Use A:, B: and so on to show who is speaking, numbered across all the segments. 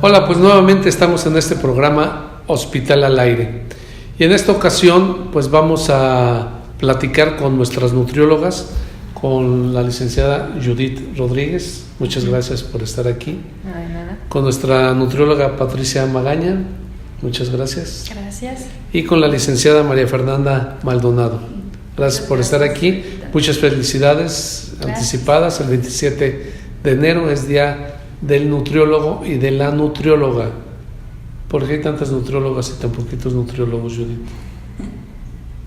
A: Hola, pues nuevamente estamos en este programa Hospital al Aire. Y en esta ocasión pues vamos a platicar con nuestras nutriólogas, con la licenciada Judith Rodríguez. Muchas gracias por estar aquí.
B: No, de nada.
A: Con nuestra nutrióloga Patricia Magaña. Muchas gracias.
B: Gracias.
A: Y con la licenciada María Fernanda Maldonado. Gracias por estar aquí. Muchas felicidades anticipadas. El 27 de enero es día del nutriólogo y de la nutrióloga. ¿Por qué hay tantas nutriólogas y tan poquitos nutriólogos, Judith?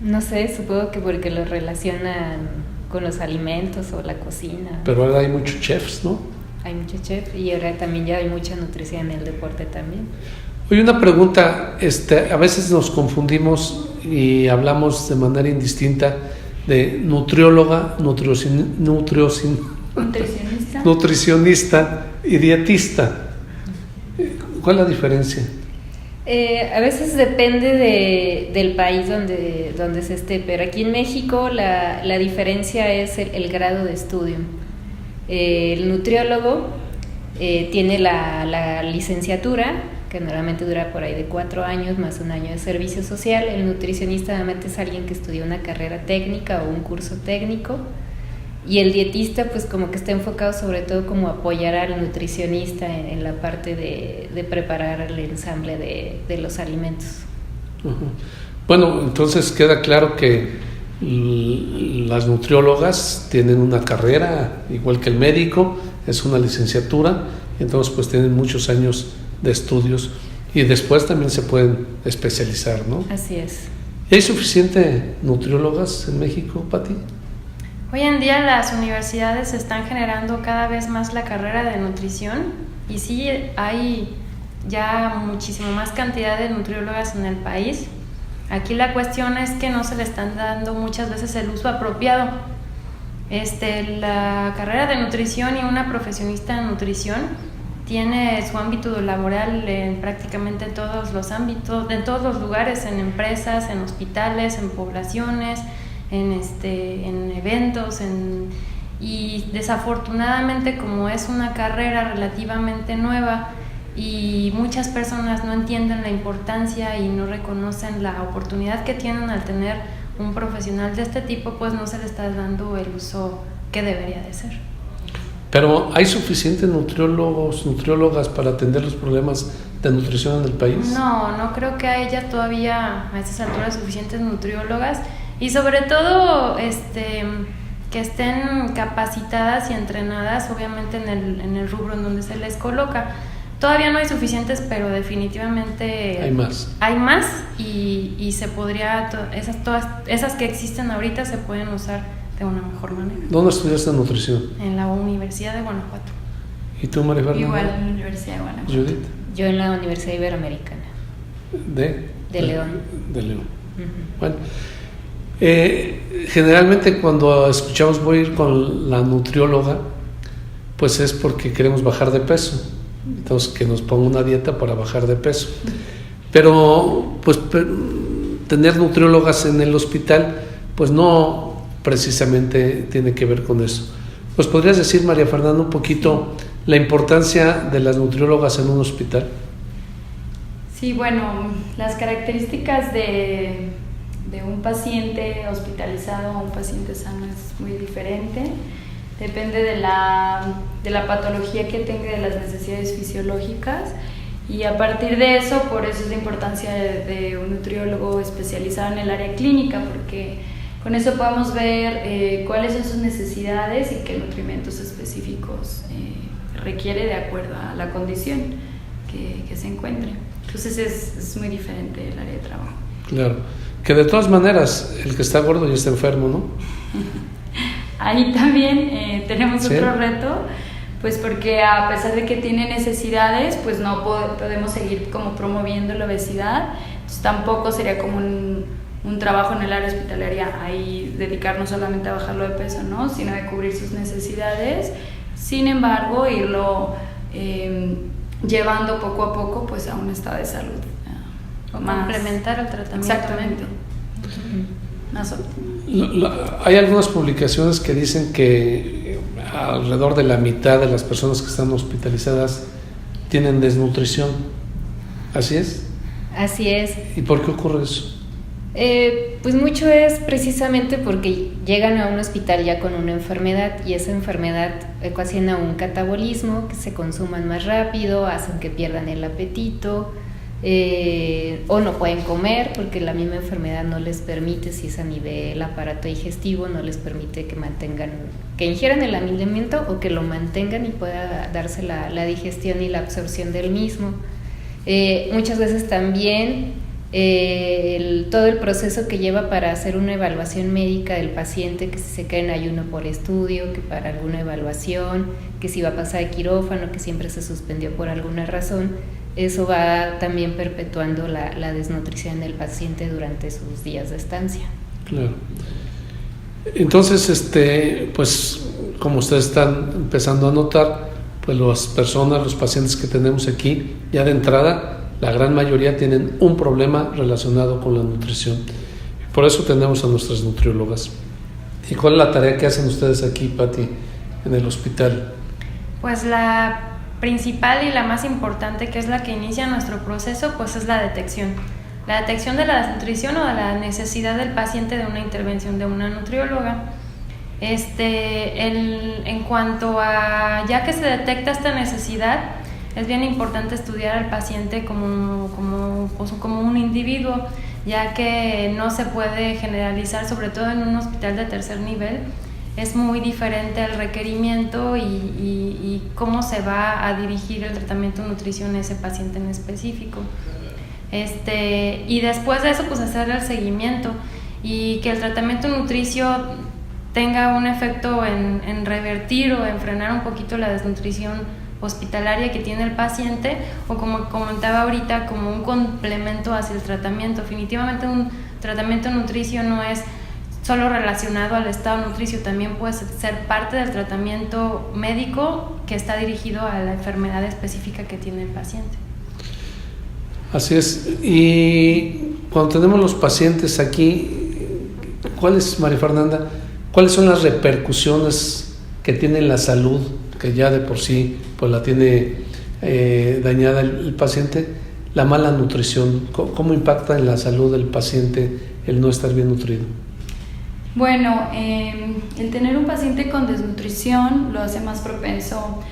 B: No sé, supongo que porque lo relacionan con los alimentos o la cocina.
A: Pero ahora hay muchos chefs, ¿no?
B: Hay muchos chefs y ahora también ya hay mucha nutrición en el deporte también.
A: Oye, una pregunta, a veces nos confundimos y hablamos de manera indistinta de nutrióloga, nutricionista y dietista. ¿Cuál es la diferencia?
B: A veces depende del país donde se esté, pero aquí en México la diferencia es el grado de estudio. El nutriólogo tiene la licenciatura, que normalmente dura por ahí de 4 años más 1 año de servicio social. El nutricionista normalmente es alguien que estudió una carrera técnica o un curso técnico. Y el dietista pues como que está enfocado sobre todo como apoyar al nutricionista en la parte de preparar el ensamble de los alimentos.
A: Uh-huh. Bueno, entonces queda claro que las nutriólogas tienen una carrera, igual que el médico, es una licenciatura, entonces pues tienen muchos años de estudios y después también se pueden especializar, ¿no?
B: Así es.
A: ¿Y hay suficiente nutriólogas en México, Pati?
C: Hoy en día las universidades están generando cada vez más la carrera de nutrición y sí hay ya muchísimo más cantidad de nutriólogas en el país. Aquí la cuestión es que no se le están dando muchas veces el uso apropiado. La carrera de nutrición y una profesionista en nutrición tiene su ámbito laboral en prácticamente todos los ámbitos, en todos los lugares, en empresas, en hospitales, en poblaciones, en eventos, y desafortunadamente como es una carrera relativamente nueva y muchas personas no entienden la importancia y no reconocen la oportunidad que tienen al tener un profesional de este tipo, pues no se le está dando el uso que debería de ser.
A: Pero ¿hay suficientes nutriólogas para atender los problemas de nutrición en el país?
C: No creo que haya todavía a estas alturas suficientes nutriólogas y sobre todo que estén capacitadas y entrenadas obviamente en el rubro en donde se les coloca. Todavía no hay suficientes, pero definitivamente hay más y se podría, todas esas que existen ahorita se pueden usar de una mejor manera.
A: ¿Dónde estudiaste nutrición?
C: En la Universidad de Guanajuato.
A: ¿Y tú, María Fernanda?
D: Igual en la Universidad de Guanajuato.
A: Judith.
B: Yo en la Universidad Iberoamericana.
A: De
B: León.
A: De León.
B: Uh-huh.
A: Bueno, generalmente cuando escuchamos voy a ir con la nutrióloga, pues es porque queremos bajar de peso. Entonces que nos ponga una dieta para bajar de peso. Pero pues tener nutriólogas en el hospital, pues no precisamente tiene que ver con eso. ¿Pues podrías decir, María Fernanda, un poquito la importancia de las nutriólogas en un hospital?
D: Sí, bueno, las características de un paciente hospitalizado o un paciente sano es muy diferente. Depende de la patología que tenga, de las necesidades fisiológicas, y a partir de eso, por eso es la importancia de un nutriólogo especializado en el área clínica, porque con eso podemos ver cuáles son sus necesidades y qué nutrimentos específicos requiere de acuerdo a la condición que se encuentre. Entonces es muy diferente el área de trabajo.
A: Claro, que de todas maneras el que está gordo ya está enfermo, ¿no?
D: Ahí también tenemos otro reto, pues porque a pesar de que tiene necesidades, pues no podemos seguir como promoviendo la obesidad. Entonces tampoco sería como un trabajo en el área hospitalaria ahí dedicarnos solamente a bajarlo de peso, ¿no? Sino de cubrir sus necesidades. Sin embargo, irlo llevando poco a poco pues a un estado de salud
C: o más complementar el tratamiento.
D: Exactamente. Más óptimo.
A: Hay algunas publicaciones que dicen que alrededor de la mitad de las personas que están hospitalizadas tienen desnutrición. ¿Así es?
B: Así es.
A: ¿Y por qué ocurre eso?
B: Pues mucho es precisamente porque llegan a un hospital ya con una enfermedad y esa enfermedad ocasiona un catabolismo, que se consuman más rápido, hacen que pierdan el apetito, o no pueden comer porque la misma enfermedad no les permite, si es a nivel aparato digestivo, no les permite que ingieran el alimento o que lo mantengan y pueda darse la digestión y la absorción del mismo. Muchas veces también todo el proceso que lleva para hacer una evaluación médica del paciente, que si se queda en ayuno por estudio, que para alguna evaluación, que si va a pasar de quirófano, que siempre se suspendió por alguna razón, eso va también perpetuando la desnutrición del paciente durante sus días de estancia.
A: Claro. Entonces, pues como ustedes están empezando a notar, pues las personas, los pacientes que tenemos aquí, ya de entrada, la gran mayoría tienen un problema relacionado con la nutrición. Por eso tenemos a nuestras nutriólogas. ¿Y cuál es la tarea que hacen ustedes aquí, Pati, en el hospital?
C: Pues la principal y la más importante, que es la que inicia nuestro proceso, pues es la detección. La detección de la desnutrición o de la necesidad del paciente de una intervención de una nutrióloga. En cuanto a, ya que se detecta esta necesidad, es bien importante estudiar al paciente como un individuo, ya que no se puede generalizar, sobre todo en un hospital de tercer nivel. Es muy diferente el requerimiento y cómo se va a dirigir el tratamiento de nutrición a ese paciente en específico. Y después de eso, pues hacer el seguimiento y que el tratamiento nutricio tenga un efecto en revertir o en frenar un poquito la desnutrición hospitalaria que tiene el paciente, o como comentaba ahorita, como un complemento hacia el tratamiento. Definitivamente un tratamiento nutricio no es solo relacionado al estado nutricio, también puede ser parte del tratamiento médico que está dirigido a la enfermedad específica que tiene el paciente.
A: Así es. Y cuando tenemos los pacientes aquí, María Fernanda, cuáles son las repercusiones que tiene en la salud, que ya de por sí pues la tiene dañada el paciente, la mala nutrición? ¿Cómo impacta en la salud del paciente el no estar bien nutrido?
D: Bueno, el tener un paciente con desnutrición lo hace más propenso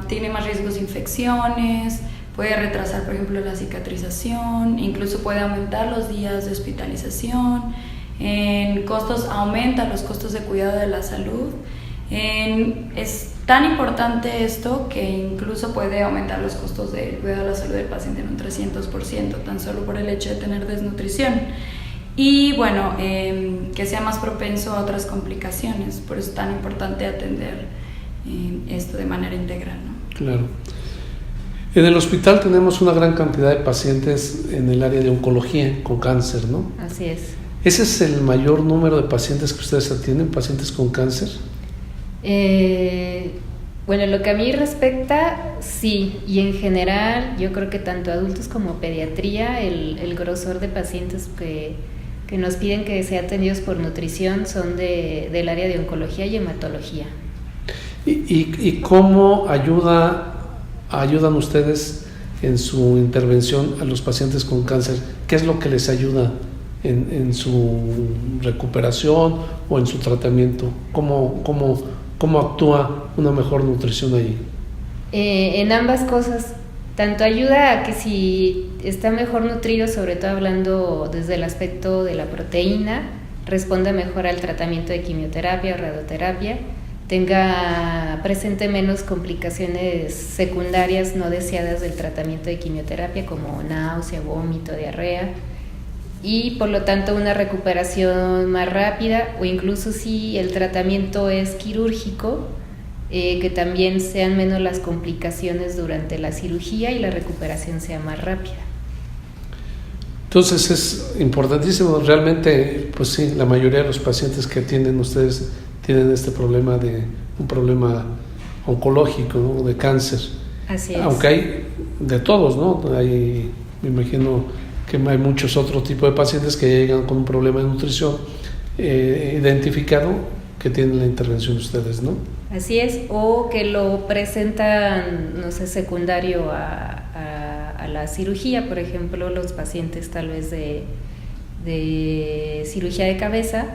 D: tiene más riesgos de infecciones, puede retrasar, por ejemplo, la cicatrización, incluso puede aumentar los días de hospitalización, aumenta los costos de cuidado de la salud. Es tan importante esto que incluso puede aumentar los costos de cuidado de la salud del paciente en un 300%, tan solo por el hecho de tener desnutrición. Y bueno, que sea más propenso a otras complicaciones, por eso es tan importante atender esto de manera integral, ¿no?
A: Claro. En el hospital tenemos una gran cantidad de pacientes en el área de oncología con cáncer, ¿no?
B: Así es.
A: ¿Ese es el mayor número de pacientes que ustedes atienden, pacientes con cáncer?
B: Bueno, lo que a mí respecta, sí, y en general yo creo que tanto adultos como pediatría, el grosor de pacientes que nos piden que sean atendidos por nutrición son del área de oncología y hematología.
A: ¿Y cómo ayudan ustedes en su intervención a los pacientes con cáncer? ¿Qué es lo que les ayuda en su recuperación o en su tratamiento? ¿Cómo actúa una mejor nutrición allí?
B: En ambas cosas, tanto ayuda a que si está mejor nutrido, sobre todo hablando desde el aspecto de la proteína, responda mejor al tratamiento de quimioterapia o radioterapia, tenga presente menos complicaciones secundarias no deseadas del tratamiento de quimioterapia como náusea, vómito, diarrea, y por lo tanto una recuperación más rápida, o incluso si el tratamiento es quirúrgico, que también sean menos las complicaciones durante la cirugía y la recuperación sea más rápida.
A: Entonces es importantísimo, realmente, pues sí, la mayoría de los pacientes que atienden ustedes tienen un problema oncológico, ¿no? De cáncer.
B: Así es.
A: Aunque hay de todos, ¿no? Me imagino que hay muchos otros tipos de pacientes que llegan con un problema de nutrición identificado, que tienen la intervención de ustedes, ¿no?
B: Así es, o que lo presentan, no sé, secundario a la cirugía, por ejemplo, los pacientes tal vez de cirugía de cabeza,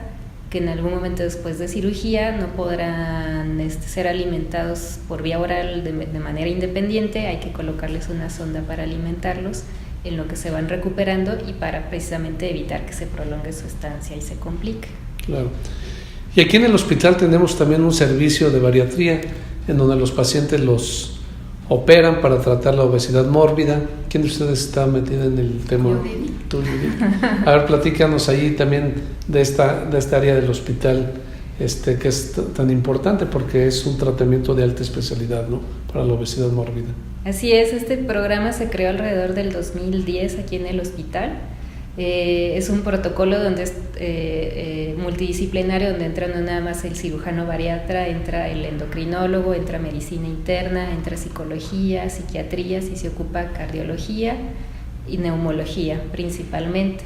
B: que en algún momento después de cirugía no podrán ser alimentados por vía oral de manera independiente, hay que colocarles una sonda para alimentarlos en lo que se van recuperando y para precisamente evitar que se prolongue su estancia y se complique.
A: Claro. Y aquí en el hospital tenemos también un servicio de bariatría en donde los pacientes los operan para tratar la obesidad mórbida. ¿Quién de ustedes está metida en el tema? Tú, Judith. A ver, platícanos ahí también de esta área del hospital, que es tan importante porque es un tratamiento de alta especialidad, ¿no? Para la obesidad mórbida.
B: Así es, este programa se creó alrededor del 2010 aquí en el hospital. Es un protocolo donde es multidisciplinario, donde entra no nada más el cirujano bariatra, entra el endocrinólogo, entra medicina interna, entra psicología, psiquiatría, si se ocupa cardiología y neumología principalmente.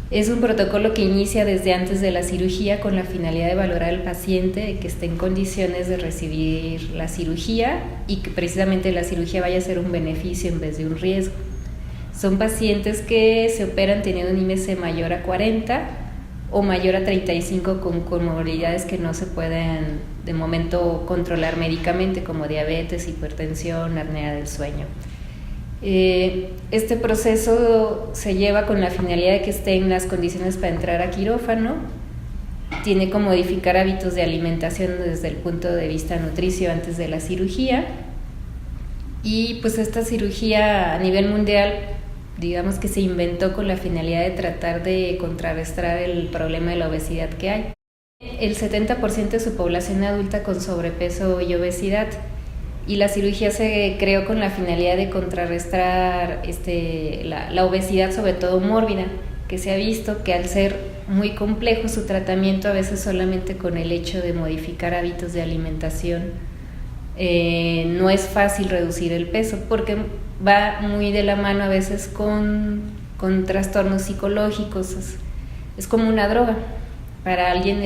B: Es un protocolo que inicia desde antes de la cirugía con la finalidad de valorar al paciente que esté en condiciones de recibir la cirugía y que precisamente la cirugía vaya a ser un beneficio en vez de un riesgo. Son pacientes que se operan teniendo un IMC mayor a 40 o mayor a 35 con comorbilidades que no se pueden de momento controlar médicamente, como diabetes, hipertensión, apnea del sueño. Este proceso se lleva con la finalidad de que esté en las condiciones para entrar a quirófano. Tiene que modificar hábitos de alimentación desde el punto de vista nutricio antes de la cirugía. Y pues esta cirugía a nivel mundial, digamos que se inventó con la finalidad de tratar de contrarrestar el problema de la obesidad que hay. El 70% de su población adulta con sobrepeso y obesidad, y la cirugía se creó con la finalidad de contrarrestar la obesidad, sobre todo mórbida, que se ha visto que al ser muy complejo su tratamiento, a veces solamente con el hecho de modificar hábitos de alimentación, no es fácil reducir el peso, porque va muy de la mano a veces con trastornos psicológicos. Es como una droga. Para alguien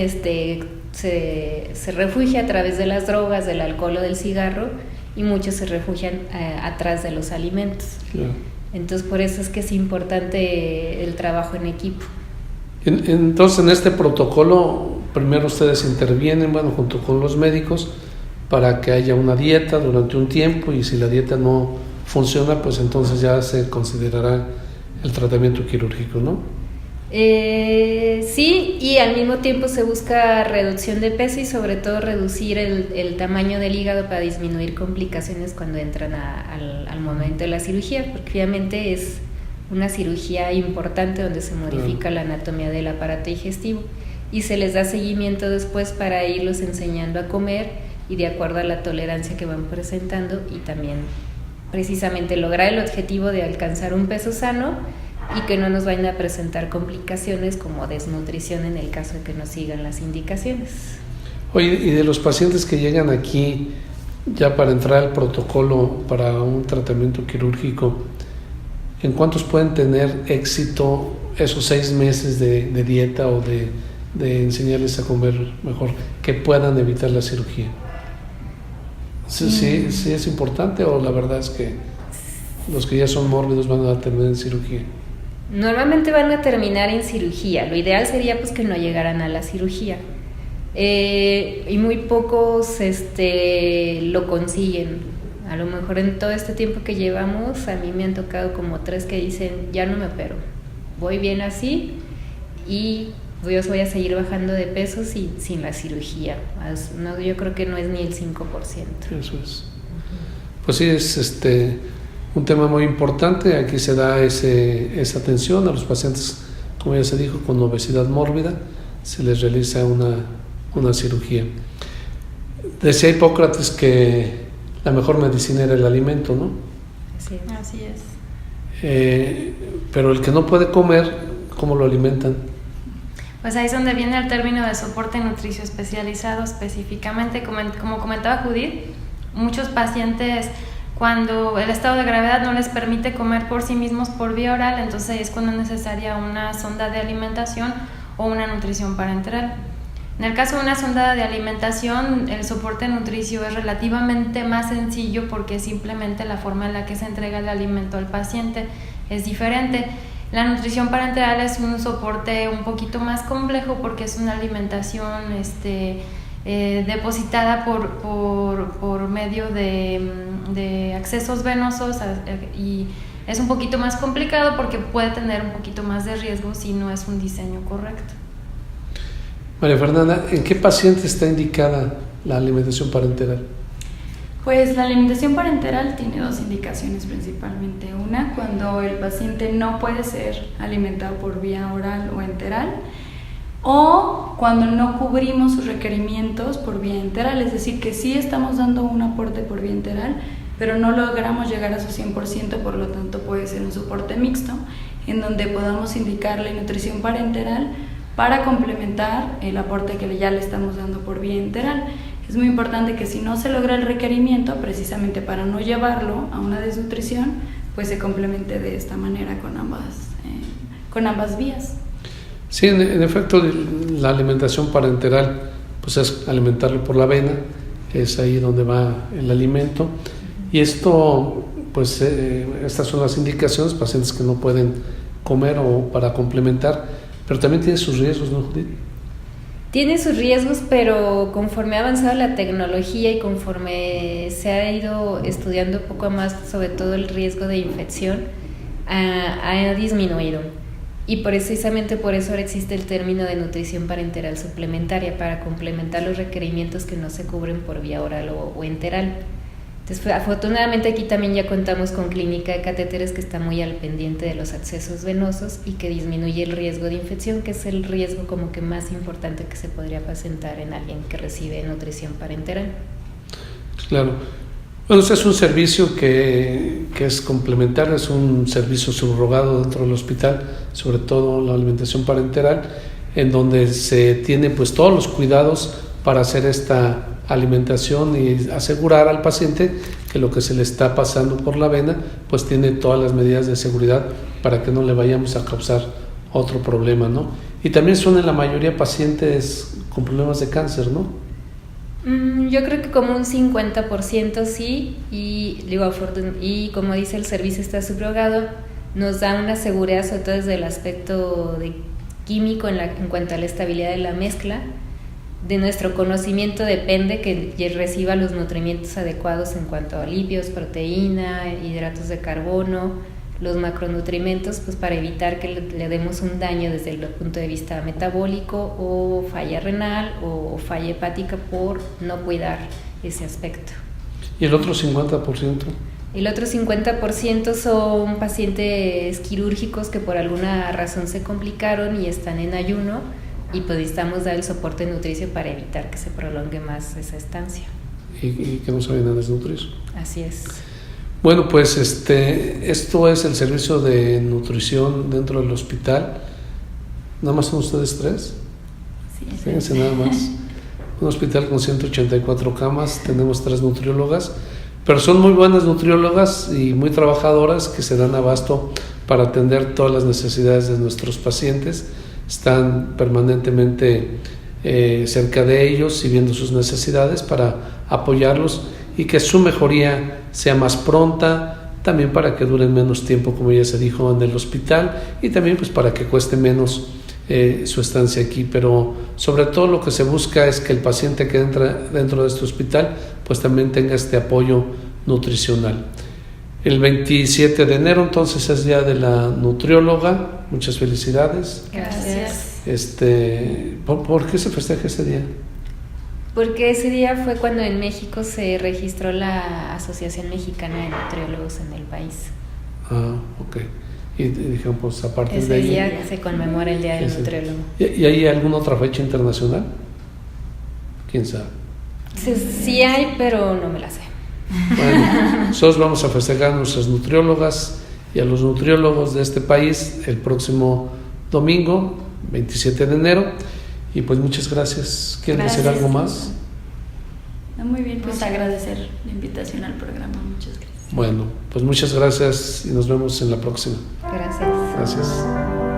B: se refugia a través de las drogas, del alcohol o del cigarro, y muchos se refugian atrás de los alimentos. Claro. Entonces por eso es que es importante el trabajo en equipo.
A: Entonces en este protocolo primero ustedes intervienen, junto con los médicos, para que haya una dieta durante un tiempo, y si la dieta no funciona, pues entonces ya se considerará el tratamiento quirúrgico, ¿no?
B: Sí, y al mismo tiempo se busca reducción de peso y sobre todo reducir el tamaño del hígado para disminuir complicaciones cuando entran al momento de la cirugía, porque obviamente es una cirugía importante donde se modifica la anatomía del aparato digestivo y se les da seguimiento después para irlos enseñando a comer y de acuerdo a la tolerancia que van presentando, y también precisamente lograr el objetivo de alcanzar un peso sano y que no nos vayan a presentar complicaciones como desnutrición en el caso de que no sigan las indicaciones.
A: Oye, y de los pacientes que llegan aquí ya para entrar al protocolo para un tratamiento quirúrgico, ¿en cuántos pueden tener éxito esos 6 meses de dieta o de enseñarles a comer mejor, que puedan evitar la cirugía? ¿Sí es importante, o la verdad es que los que ya son mórbidos van a terminar en cirugía?
B: Normalmente van a terminar en cirugía. Lo ideal sería pues que no llegaran a la cirugía. Y muy pocos lo consiguen. A lo mejor en todo este tiempo que llevamos, a mí me han tocado como 3 que dicen, ya no me opero, voy bien así y yo voy a seguir bajando de peso sin la cirugía. No, yo creo que no es ni el 5%.
A: Eso es. Pues sí, es un tema muy importante. Aquí se da esa atención a los pacientes, como ya se dijo, con obesidad mórbida, se les realiza una cirugía. Decía Hipócrates que la mejor medicina era el alimento, ¿no?
C: Así es.
A: Pero el que no puede comer, ¿cómo lo alimentan?
C: Pues ahí es donde viene el término de soporte nutricio especializado. Específicamente, como comentaba Judith, muchos pacientes, cuando el estado de gravedad no les permite comer por sí mismos por vía oral, entonces es cuando es necesaria una sonda de alimentación o una nutrición parenteral. En el caso de una sonda de alimentación, el soporte nutricio es relativamente más sencillo porque simplemente la forma en la que se entrega el alimento al paciente es diferente. La nutrición parenteral es un soporte un poquito más complejo porque es una alimentación depositada por medio de accesos venosos y es un poquito más complicado porque puede tener un poquito más de riesgo si no es un diseño correcto.
A: María Fernanda, ¿en qué paciente está indicada la alimentación parenteral?
D: Pues la alimentación parenteral tiene dos indicaciones principalmente. Una, cuando el paciente no puede ser alimentado por vía oral o enteral, o cuando no cubrimos sus requerimientos por vía enteral, es decir, que sí estamos dando un aporte por vía enteral, pero no logramos llegar a su 100%, por lo tanto puede ser un soporte mixto, en donde podamos indicarle nutrición parenteral para complementar el aporte que ya le estamos dando por vía enteral. Es muy importante que si no se logra el requerimiento, precisamente para no llevarlo a una desnutrición, pues se complemente de esta manera con ambas vías.
A: Sí, en efecto, la alimentación parenteral pues es alimentarlo por la vena, es ahí donde va el alimento, y esto, pues estas son las indicaciones, pacientes que no pueden comer o para complementar, pero también tiene sus riesgos, ¿no, Judith?
B: Tiene sus riesgos, pero conforme ha avanzado la tecnología y conforme se ha ido estudiando un poco más sobre todo el riesgo de infección, ha disminuido. Y precisamente por eso ahora existe el término de nutrición parenteral suplementaria, para complementar los requerimientos que no se cubren por vía oral o enteral. Entonces, afortunadamente aquí también ya contamos con clínica de catéteres que está muy al pendiente de los accesos venosos y que disminuye el riesgo de infección, que es el riesgo como que más importante que se podría presentar en alguien que recibe nutrición parenteral.
A: Claro. Bueno, este es un servicio que es complementario, es un servicio subrogado dentro del hospital, sobre todo la alimentación parenteral, en donde se tienen pues todos los cuidados para hacer esta alimentación y asegurar al paciente que lo que se le está pasando por la vena pues tiene todas las medidas de seguridad para que no le vayamos a causar otro problema, ¿no? Y también son en la mayoría pacientes con problemas de cáncer, ¿no?
B: Yo creo que como un 50% sí, y como dice, el servicio está subrogado, nos da una seguridad sobre todo desde el aspecto de químico en cuanto a la estabilidad de la mezcla. De nuestro conocimiento depende que reciba los nutrientes adecuados en cuanto a lípidos, proteína, hidratos de carbono, los macronutrientes, pues para evitar que le demos un daño desde el punto de vista metabólico o falla renal o falla hepática por no cuidar ese aspecto.
A: ¿Y el otro 50%?
B: El otro 50% son pacientes quirúrgicos que por alguna razón se complicaron y están en ayuno, y pues necesitamos dar el soporte nutricio para evitar que se prolongue más esa estancia.
A: Y que no se vayan a desnutrir.
B: Así es.
A: Bueno, pues esto es el servicio de nutrición dentro del hospital. ¿Nada más son ustedes tres?
D: Sí.
A: Fíjense nada más. Un hospital con 184 camas, tenemos 3 nutriólogas, pero son muy buenas nutriólogas y muy trabajadoras que se dan abasto para atender todas las necesidades de nuestros pacientes. Están permanentemente cerca de ellos y viendo sus necesidades para apoyarlos y que su mejoría sea más pronta, también para que duren menos tiempo, como ya se dijo, en el hospital, y también pues para que cueste menos su estancia aquí. Pero sobre todo lo que se busca es que el paciente que entra dentro de este hospital pues también tenga este apoyo nutricional. El 27 de enero entonces es día de la nutrióloga. Muchas felicidades.
B: Gracias.
A: ¿Por qué se festeja ese día?
B: Porque ese día fue cuando en México se registró la Asociación Mexicana de Nutriólogos en el país.
A: Ah, ok. Y dijeron, pues a partir de ahí...
B: Ese día se conmemora el Día del Nutriólogo.
A: ¿Y hay alguna otra fecha internacional? ¿Quién sabe?
B: Sí hay, pero no me la sé.
A: Bueno, nosotros vamos a festejar a nuestras nutriólogas y a los nutriólogos de este país el próximo domingo, 27 de enero. Y pues muchas gracias. ¿Quieren decir algo más?
D: Muy bien, pues agradecer la invitación al programa. Muchas gracias.
A: Bueno, pues muchas gracias y nos vemos en la próxima.
B: Gracias.
A: Gracias.